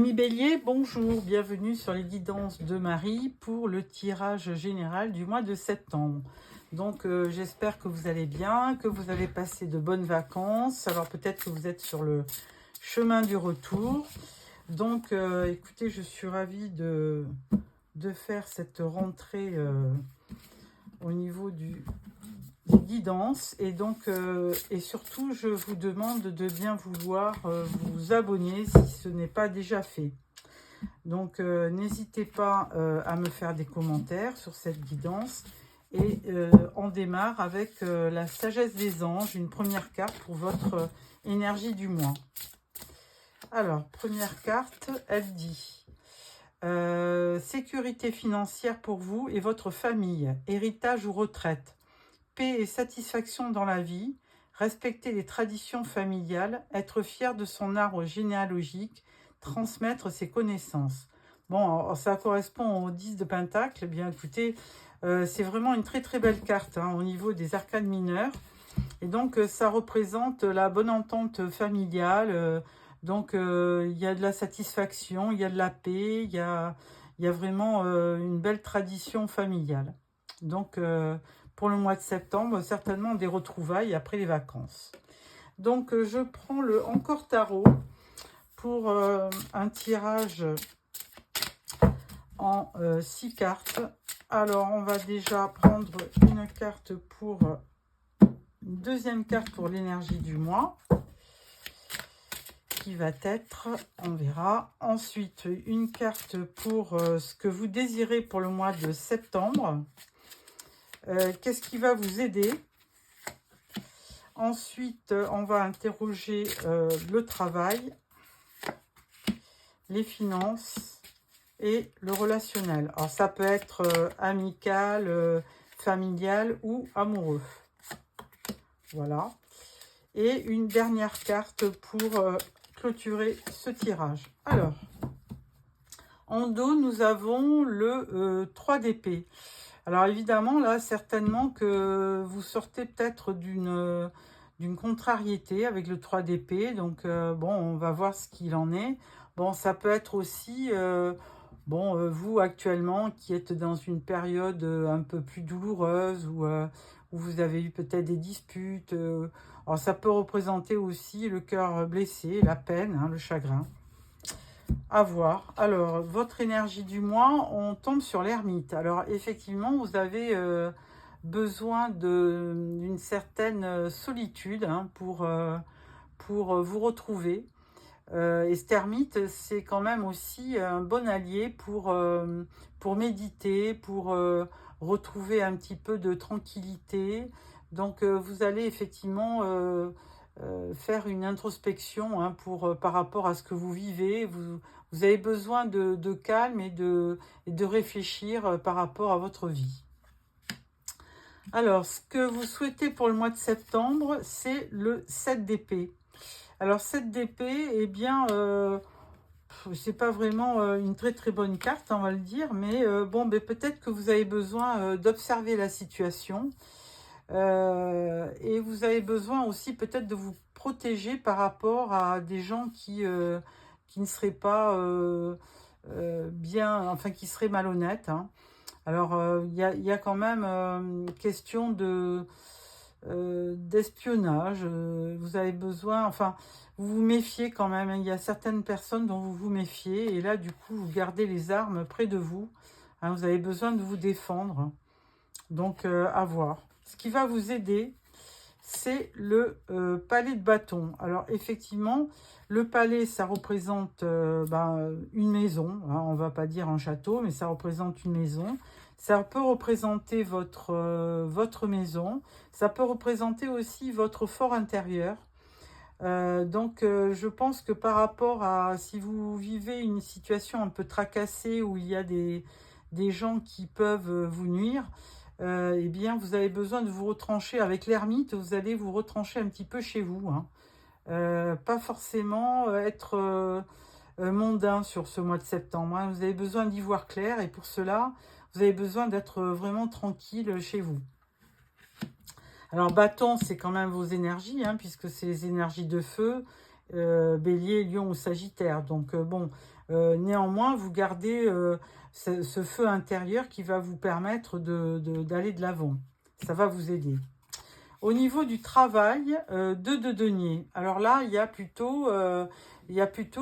Amis Bélier, bonjour, bienvenue sur les guidances de Marie pour le tirage général du mois de septembre. Donc j'espère que vous allez bien, que vous avez passé de bonnes vacances. Alors peut-être que vous êtes sur le chemin du retour. Donc écoutez, je suis ravie de faire cette rentrée au niveau des guidances. Et donc et surtout, je vous demande de bien vouloir vous abonner si ce n'est pas déjà fait. Donc n'hésitez pas à me faire des commentaires sur cette guidance. Et on démarre avec la sagesse des anges, une première carte pour votre énergie du mois. Alors, première carte, elle dit sécurité financière pour vous et votre famille, héritage ou retraite, paix et satisfaction dans la vie, respecter les traditions familiales, être fier de son arbre généalogique, transmettre ses connaissances. Bon, alors, ça correspond au 10 de Pentacle. Eh bien, écoutez, c'est vraiment une très très belle carte au niveau des arcanes mineurs. Et donc, ça représente la bonne entente familiale. Donc, il y a de la satisfaction, il y a de la paix, il y a vraiment une belle tradition familiale. Donc, pour le mois de septembre, certainement des retrouvailles après les vacances. Donc, je prends le Encore Tarot pour un tirage en 6 cartes. Alors, on va déjà prendre une carte pour une deuxième carte pour l'énergie du mois, qui va être, on verra. Ensuite, une carte pour ce que vous désirez pour le mois de septembre. Qu'est-ce qui va vous aider? Ensuite, on va interroger le travail, les finances et le relationnel. Alors, ça peut être amical, familial ou amoureux. Voilà. Et une dernière carte pour clôturer ce tirage. Alors, en dos, nous avons le 3 d'épée. Alors évidemment, là, certainement que vous sortez peut-être d'une contrariété avec le 3 d'épée. Donc, bon, on va voir ce qu'il en est. Bon, ça peut être aussi, vous actuellement qui êtes dans une période un peu plus douloureuse où vous avez eu peut-être des disputes. Alors, ça peut représenter aussi le cœur blessé, la peine, le chagrin. À voir. Alors, votre énergie du mois, on tombe sur l'ermite. Alors, effectivement, vous avez besoin d'une certaine solitude pour vous retrouver. Et cet ermite, c'est quand même aussi un bon allié pour méditer, pour retrouver un petit peu de tranquillité. Donc, vous allez effectivement faire une introspection par rapport à ce que vous vivez. Vous avez besoin de calme et de réfléchir par rapport à votre vie. Alors, ce que vous souhaitez pour le mois de septembre, c'est le 7 d'épée. Alors, 7 d'épée, eh bien, c'est pas vraiment une très très bonne carte, on va le dire, mais peut-être que vous avez besoin d'observer la situation. Et vous avez besoin aussi peut-être de vous protéger par rapport à des gens qui ne seraient pas bien, enfin qui seraient malhonnêtes. Alors il y a quand même question d'espionnage. Vous avez besoin, enfin vous vous méfiez quand même. Il y a certaines personnes dont vous vous méfiez et là du coup vous gardez les armes près de vous. Vous avez besoin de vous défendre. Donc à voir. Ce qui va vous aider, c'est le palais de bâton. Alors effectivement, le palais, ça représente une maison. On ne va pas dire un château, mais ça représente une maison. Ça peut représenter votre maison. Ça peut représenter aussi votre fort intérieur. Donc je pense que par rapport à si vous vivez une situation un peu tracassée où il y a des gens qui peuvent vous nuire, eh bien, vous avez besoin de vous retrancher avec l'ermite. Vous allez vous retrancher un petit peu chez vous. Pas forcément être mondain sur ce mois de septembre. Vous avez besoin d'y voir clair et pour cela, vous avez besoin d'être vraiment tranquille chez vous. Alors, bâton, c'est quand même vos énergies, puisque c'est les énergies de feu, bélier, lion ou sagittaire. Donc, néanmoins, vous gardez ce feu intérieur qui va vous permettre d'aller de l'avant. Ça va vous aider. Au niveau du travail, 2 de denier. Alors là, il y a plutôt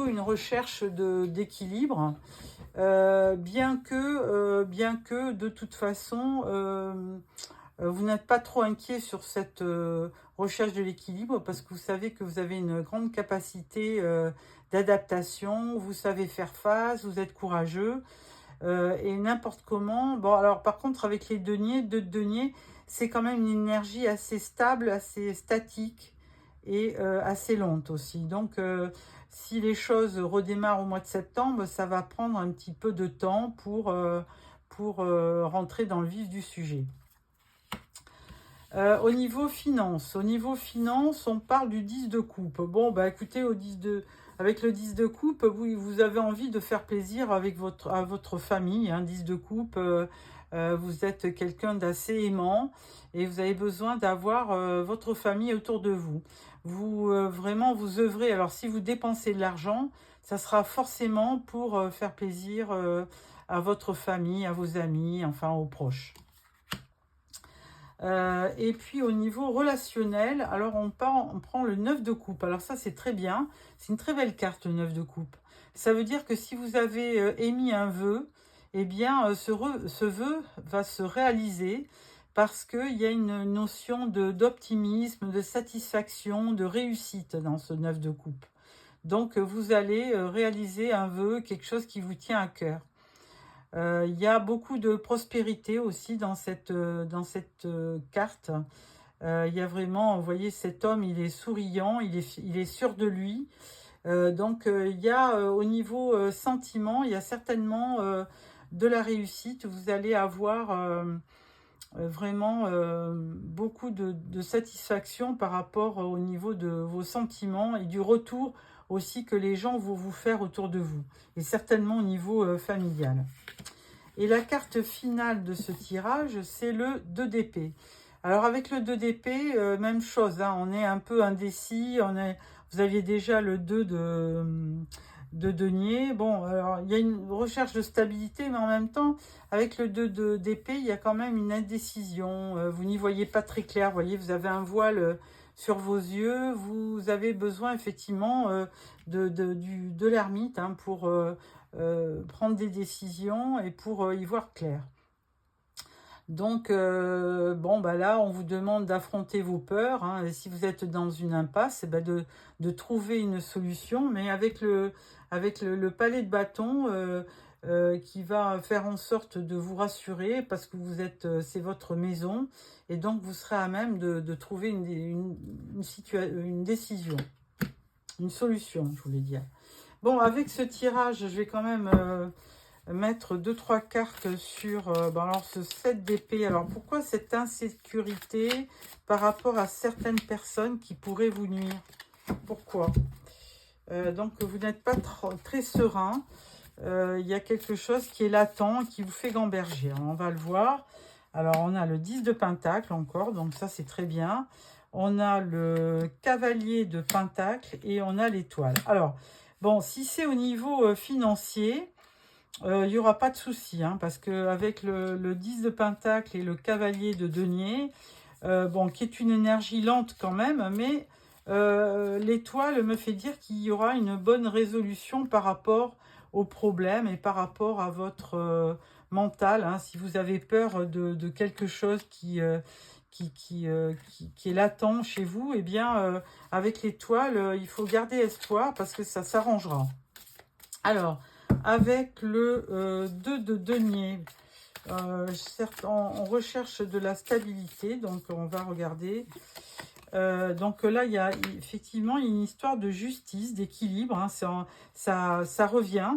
une recherche d'équilibre. Bien que de toute façon, vous n'êtes pas trop inquiet sur cette recherche de l'équilibre parce que vous savez que vous avez une grande capacité d'adaptation, vous savez faire face, vous êtes courageux et n'importe comment. Bon, alors par contre, avec les deniers, 2 de denier, c'est quand même une énergie assez stable, assez statique et assez lente aussi. Donc, si les choses redémarrent au mois de septembre, ça va prendre un petit peu de temps pour rentrer dans le vif du sujet. Au niveau finance, on parle du 10 de coupe. Bon, bah écoutez, avec le 10 de coupe, vous avez envie de faire plaisir à votre famille. Hein, 10 de coupe, vous êtes quelqu'un d'assez aimant et vous avez besoin d'avoir votre famille autour de vous. Vraiment, vous œuvrez. Alors, si vous dépensez de l'argent, ça sera forcément pour faire plaisir à votre famille, à vos amis, enfin aux proches. Et puis au niveau relationnel, alors on prend le 9 de coupe. Alors ça c'est très bien, c'est une très belle carte le 9 de coupe. Ça veut dire que si vous avez émis un vœu, eh bien ce vœu va se réaliser parce qu'il y a une notion d'optimisme, de satisfaction, de réussite dans ce 9 de coupe. Donc vous allez réaliser un vœu, quelque chose qui vous tient à cœur. Il y a beaucoup de prospérité aussi dans cette carte. Il y a vraiment, vous voyez, cet homme, il est souriant, il est sûr de lui. Donc, il y a au niveau sentiment, il y a certainement de la réussite. Vous allez avoir vraiment beaucoup de satisfaction par rapport au niveau de vos sentiments et du retour aussi que les gens vont vous faire autour de vous. Et certainement au niveau familial. Et la carte finale de ce tirage, c'est le 2 d'épée. Alors avec le 2 d'épée, même chose, hein, on est un peu indécis, vous aviez déjà le 2 de denier. Bon, alors il y a une recherche de stabilité, mais en même temps, avec le 2 d'épée, il y a quand même une indécision. Vous n'y voyez pas très clair, vous voyez, vous avez un voile sur vos yeux, vous avez besoin effectivement de l'ermite hein, pour prendre des décisions et pour y voir clair. Donc, bon, bah là, on vous demande d'affronter vos peurs. Hein, et si vous êtes dans une impasse, bah de trouver une solution, mais avec le palais de bâton qui va faire en sorte de vous rassurer parce que c'est votre maison et donc vous serez à même de trouver une décision, une solution, je voulais dire. Bon, avec ce tirage, je vais quand même mettre 2-3 cartes sur alors ce 7 d'épée. Alors, pourquoi cette insécurité par rapport à certaines personnes qui pourraient vous nuire? Pourquoi? Donc, vous n'êtes pas très serein. Il y a quelque chose qui est latent, qui vous fait gamberger. Alors, on va le voir. Alors, on a le 10 de pentacle encore, donc ça, c'est très bien. On a le cavalier de pentacle et on a l'étoile. Alors, bon, si c'est au niveau financier, il n'y aura pas de souci, hein, parce qu'avec le 10 de pentacle et le cavalier de denier, bon, qui est une énergie lente quand même, mais l'étoile me fait dire qu'il y aura une bonne résolution par rapport aux problèmes et par rapport à votre mental. Hein, si vous avez peur de quelque chose qui est latent chez vous, eh bien, avec l'étoile, il faut garder espoir parce que ça s'arrangera. Alors, avec le 2 de denier, certes, on recherche de la stabilité, donc on va regarder. Donc là, il y a effectivement une histoire de justice, d'équilibre, hein, ça revient,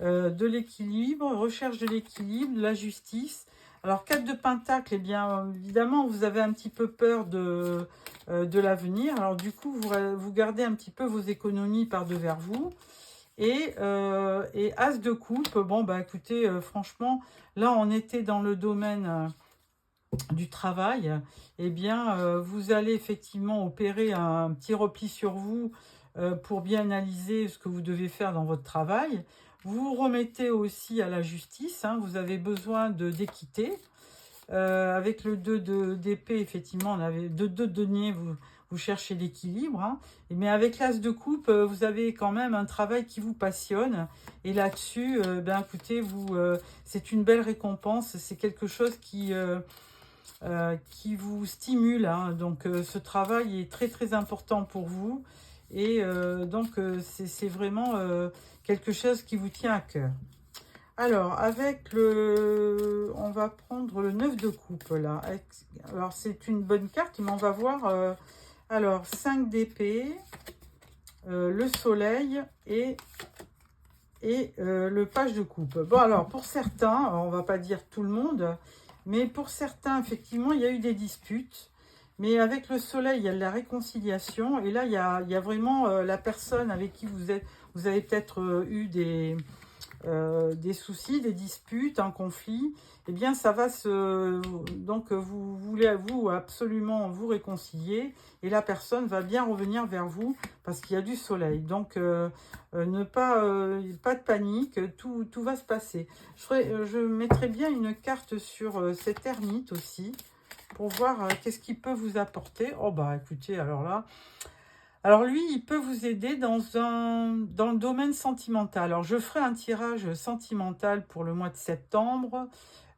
de l'équilibre, recherche de l'équilibre, de la justice. Alors, 4 de pentacle, eh bien, évidemment, vous avez un petit peu peur de l'avenir. Alors, du coup, vous gardez un petit peu vos économies par devers vous. Et As de coupe, bon, bah écoutez, franchement, là, on était dans le domaine du travail. Eh bien, vous allez effectivement opérer un petit repli sur vous pour bien analyser ce que vous devez faire dans votre travail. Vous vous remettez aussi à la justice, hein, vous avez besoin d'équité. Avec le 2 d'épée, effectivement, on avait 2 de denier, vous cherchez l'équilibre. Hein. Mais avec l'as de coupe, vous avez quand même un travail qui vous passionne. Et là-dessus, ben écoutez, c'est une belle récompense. C'est quelque chose qui vous stimule. Hein. Donc, ce travail est très, très important pour vous. Et donc, c'est vraiment quelque chose qui vous tient à cœur. Alors, on va prendre le 9 de coupe, là. Alors, c'est une bonne carte, mais on va voir, alors, 5 d'épée, le soleil et le page de coupe. Bon, alors, pour certains, on va pas dire tout le monde, mais pour certains, effectivement, il y a eu des disputes. Mais avec le soleil, il y a de la réconciliation. Et là, il y a vraiment la personne avec qui vous avez peut-être eu des soucis, des disputes, un conflit, eh bien ça va donc vous voulez absolument vous réconcilier et la personne va bien revenir vers vous parce qu'il y a du soleil. Donc pas de panique, tout va se passer. Je mettrai bien une carte sur cette ermite aussi pour voir qu'est-ce qu'il peut vous apporter. Oh bah écoutez, alors là... Alors lui, il peut vous aider dans le domaine sentimental. Alors je ferai un tirage sentimental pour le mois de septembre,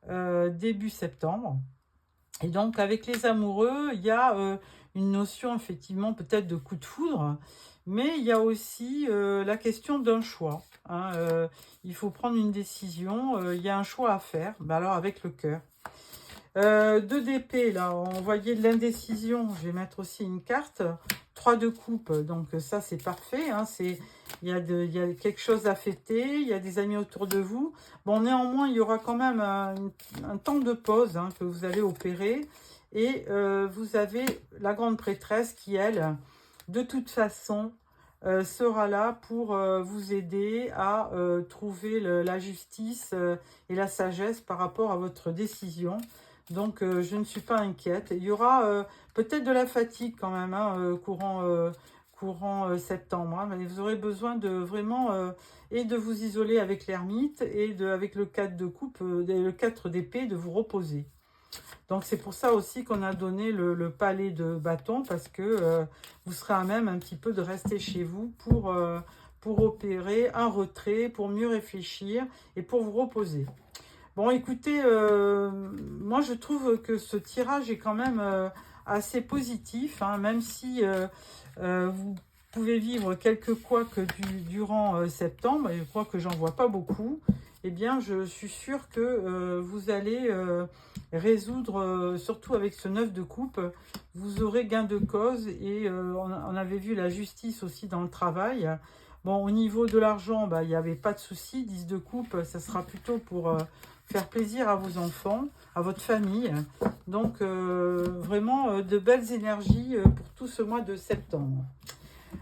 début septembre. Et donc avec les amoureux, il y a une notion effectivement peut-être de coup de foudre, mais il y a aussi la question d'un choix. Hein, il faut prendre une décision, il y a un choix à faire, ben alors avec le cœur. 2 d'épée, là, on voyait de l'indécision. Je vais mettre aussi une carte. 3 de coupe, donc ça, c'est parfait. Hein, il y a quelque chose à fêter, il y a des amis autour de vous. Bon, néanmoins, il y aura quand même un temps de pause hein, que vous allez opérer. Et vous avez la grande prêtresse qui, elle, de toute façon, sera là pour vous aider à trouver la justice et la sagesse par rapport à votre décision. Donc, je ne suis pas inquiète. Il y aura peut-être de la fatigue quand même, hein, courant septembre. Hein, mais vous aurez besoin de vraiment et de vous isoler avec l'ermite et avec le 4 de coupe, le 4 d'épée, de vous reposer. Donc, c'est pour ça aussi qu'on a donné le palais de bâton parce que vous serez à même un petit peu de rester chez vous pour opérer un retrait, pour mieux réfléchir et pour vous reposer. Bon, écoutez, moi je trouve que ce tirage est quand même assez positif, hein, même si vous pouvez vivre quelques couacs durant septembre, et je crois que j'en vois pas beaucoup, eh bien je suis sûre que vous allez résoudre, surtout avec ce 9 de coupe, vous aurez gain de cause, et on avait vu la justice aussi dans le travail. Bon, au niveau de l'argent, bah, il n'y avait pas de souci, 10 de coupe, ça sera plutôt pour... faire plaisir à vos enfants, à votre famille. Donc, vraiment de belles énergies pour tout ce mois de septembre.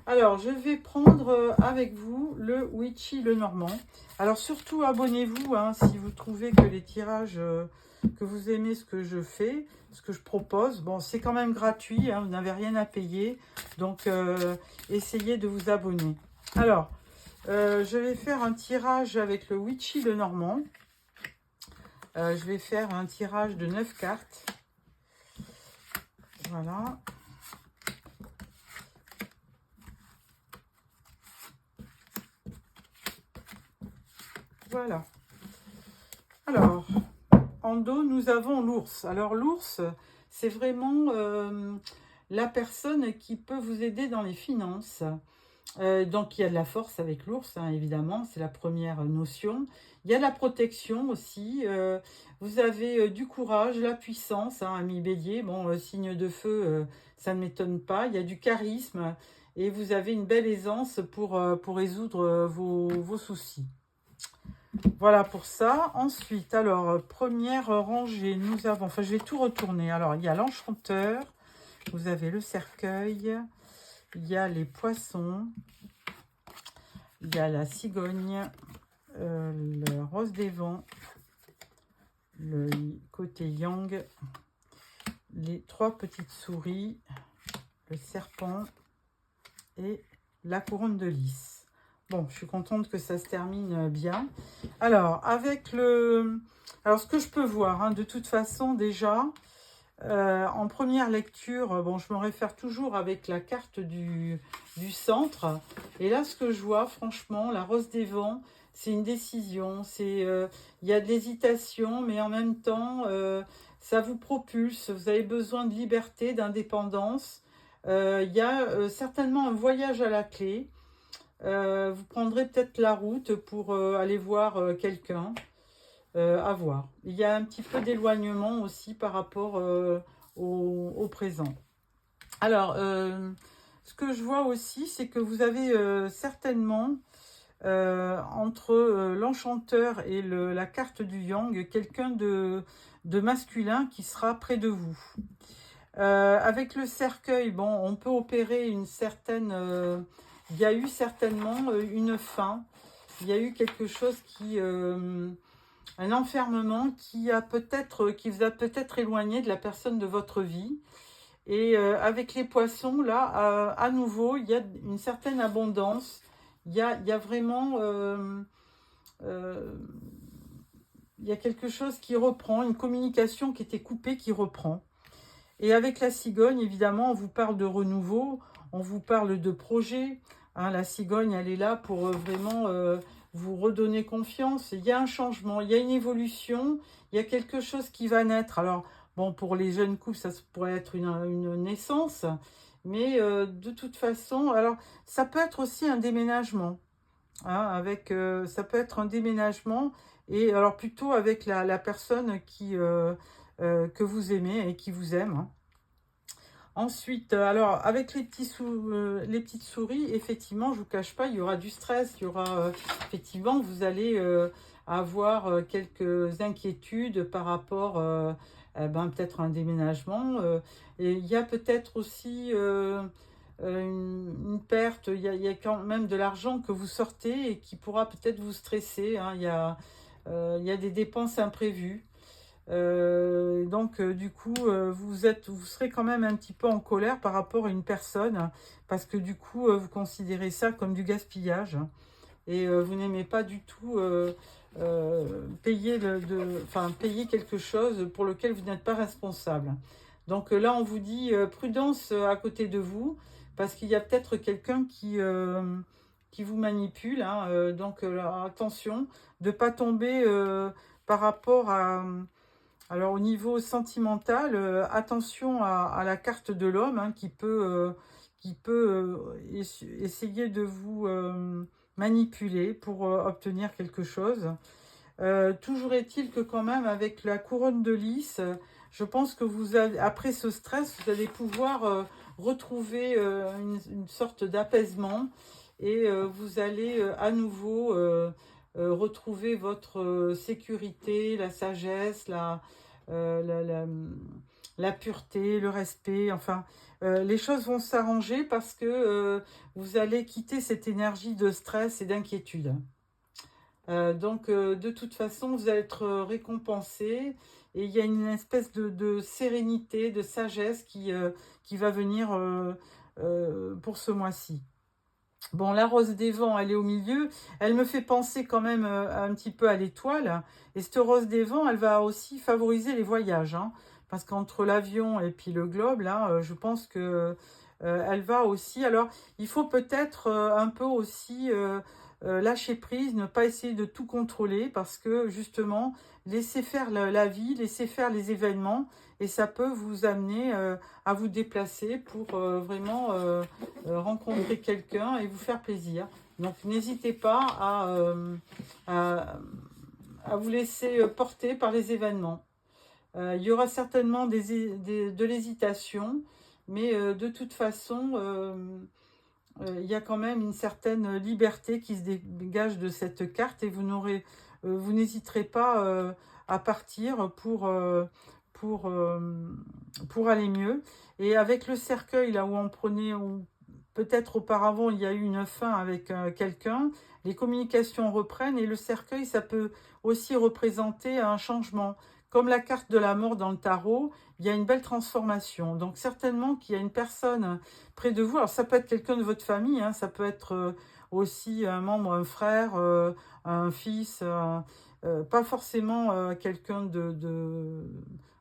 Alors, je vais prendre avec vous le Witchy le Normand. Alors, surtout, abonnez-vous hein, si vous trouvez que les tirages, que vous aimez ce que je fais, ce que je propose. Bon, c'est quand même gratuit, hein, vous n'avez rien à payer. Donc, essayez de vous abonner. Alors, je vais faire un tirage avec le Witchy le Normand. Je vais faire un tirage de 9 cartes. Voilà. Voilà. Alors, en dos, nous avons l'ours. Alors, l'ours, c'est vraiment la personne qui peut vous aider dans les finances. Donc, il y a de la force avec l'ours, hein, évidemment, c'est la première notion. Il y a de la protection aussi. Vous avez du courage, la puissance, hein, ami bélier. Bon, signe de feu, ça ne m'étonne pas. Il y a du charisme et vous avez une belle aisance pour résoudre vos soucis. Voilà pour ça. Ensuite, alors, première rangée, nous avons... Enfin, je vais tout retourner. Alors, il y a l'enchanteur. Vous avez le cercueil. Il y a les poissons, il y a la cigogne, le rose des vents, le côté yang, les 3 petites souris, le serpent et la couronne de lys. Bon, je suis contente que ça se termine bien. Alors, alors, ce que je peux voir, hein, de toute façon, déjà, en première lecture, bon, je me réfère toujours avec la carte du centre. Et là, ce que je vois, franchement, la rose des vents, c'est une décision. Il y a de l'hésitation, mais en même temps, ça vous propulse. Vous avez besoin de liberté, d'indépendance. Il y a certainement un voyage à la clé. Vous prendrez peut-être la route pour aller voir quelqu'un. À voir. Il y a un petit peu d'éloignement aussi par rapport au présent. Alors, ce que je vois aussi, c'est que vous avez certainement, entre l'enchanteur et la carte du yang, quelqu'un de masculin qui sera près de vous. Avec le cercueil, bon, on peut opérer une certaine... il y a eu certainement une fin. Il y a eu quelque chose qui... un enfermement qui vous a peut-être éloigné de la personne de votre vie. Et avec les poissons, là, à nouveau, il y a une certaine abondance. Il y a vraiment... il y a quelque chose qui reprend, une communication qui était coupée qui reprend. Et avec la cigogne, évidemment, on vous parle de renouveau, on vous parle de projet. Hein, la cigogne, elle est là pour vraiment vous redonner confiance. Il y a un changement, il y a une évolution, il y a quelque chose qui va naître. Alors, bon, pour les jeunes couples, ça pourrait être une naissance. Mais de toute façon, alors, ça peut être aussi un déménagement. Hein, ça peut être un déménagement. Et alors, plutôt avec la personne que vous aimez et qui vous aime. Hein. Ensuite, alors avec les petites souris, effectivement, je ne vous cache pas, il y aura du stress, il y aura effectivement, vous allez avoir quelques inquiétudes par rapport peut-être à un déménagement. Et il y a peut-être aussi une perte, il y a quand même de l'argent que vous sortez et qui pourra peut-être vous stresser. Hein. Il y a des dépenses imprévues. Donc du coup vous serez quand même un petit peu en colère par rapport à une personne parce que du coup vous considérez ça comme du gaspillage et vous n'aimez pas du tout payer payer quelque chose pour lequel vous n'êtes pas responsable. Donc là on vous dit prudence à côté de vous parce qu'il y a peut-être quelqu'un qui vous manipule, hein, donc attention de ne pas tomber par rapport à... Alors au niveau sentimental, attention à la carte de l'homme, hein, qui peut essayer de vous manipuler pour obtenir quelque chose. Toujours est-il que quand même avec la couronne de lys, je pense que après ce stress, vous allez pouvoir retrouver une sorte d'apaisement et vous allez à nouveau retrouver votre sécurité, la sagesse, euh, la, la, la pureté, le respect. Enfin, les choses vont s'arranger parce que vous allez quitter cette énergie de stress et d'inquiétude. Donc, de toute façon, vous allez être récompensé et il y a une espèce de sérénité, de sagesse qui va venir pour ce mois-ci. Bon, la rose des vents, elle est au milieu. Elle me fait penser quand même un petit peu à l'étoile. Et cette rose des vents, elle va aussi favoriser les voyages. Hein, parce qu'entre l'avion et puis le globe, là, je pense que elle va aussi... Alors, il faut peut-être un peu aussi lâcher prise, ne pas essayer de tout contrôler. Parce que, justement, laisser faire la vie, laisser faire les événements. Et ça peut vous amener à vous déplacer pour vraiment rencontrer quelqu'un et vous faire plaisir. Donc n'hésitez pas à, à vous laisser porter par les événements. Il y aura certainement de l'hésitation, mais de toute façon, il y a quand même une certaine liberté qui se dégage de cette carte et vous n'hésiterez pas à partir pour aller mieux. Et avec le cercueil, là où on prenait, où peut-être auparavant il y a eu une fin avec quelqu'un, les communications reprennent et le cercueil, ça peut aussi représenter un changement. Comme la carte de la mort dans le tarot, il y a une belle transformation. Donc certainement qu'il y a une personne près de vous. Alors ça peut être quelqu'un de votre famille, hein, ça peut être aussi un membre, un frère, un fils, pas forcément quelqu'un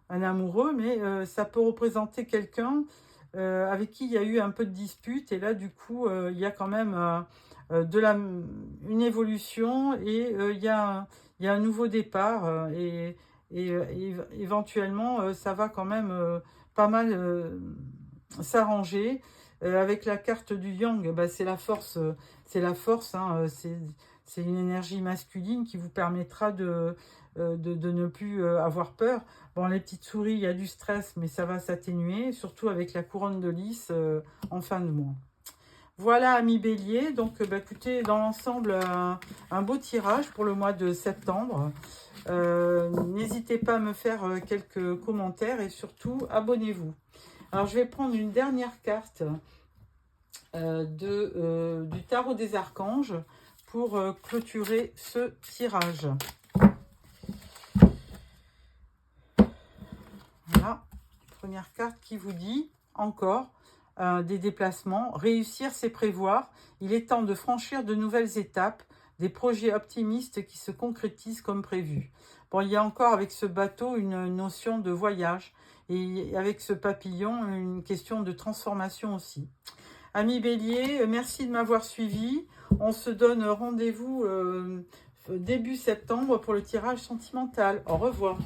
un amoureux, mais ça peut représenter quelqu'un avec qui il y a eu un peu de dispute, et là du coup il y a quand même une évolution, et il y a un nouveau départ, et éventuellement ça va quand même pas mal s'arranger. Avec la carte du Yang, bah, c'est la force, hein, c'est une énergie masculine qui vous permettra de ne plus avoir peur. Bon, les petites souris, il y a du stress, mais ça va s'atténuer, surtout avec la couronne de lys en fin de mois. Voilà, amis Bélier, donc bah, écoutez, dans l'ensemble, un beau tirage pour le mois de septembre. N'hésitez pas à me faire quelques commentaires, et surtout, abonnez-vous. Alors, je vais prendre une dernière carte du tarot des archanges pour clôturer ce tirage. Voilà, première carte qui vous dit encore des déplacements. Réussir, c'est prévoir. Il est temps de franchir de nouvelles étapes, des projets optimistes qui se concrétisent comme prévu. Bon, il y a encore avec ce bateau une notion de voyage, et avec ce papillon, une question de transformation aussi. Amis Bélier, merci de m'avoir suivi. On se donne rendez-vous début septembre pour le tirage sentimental. Au revoir.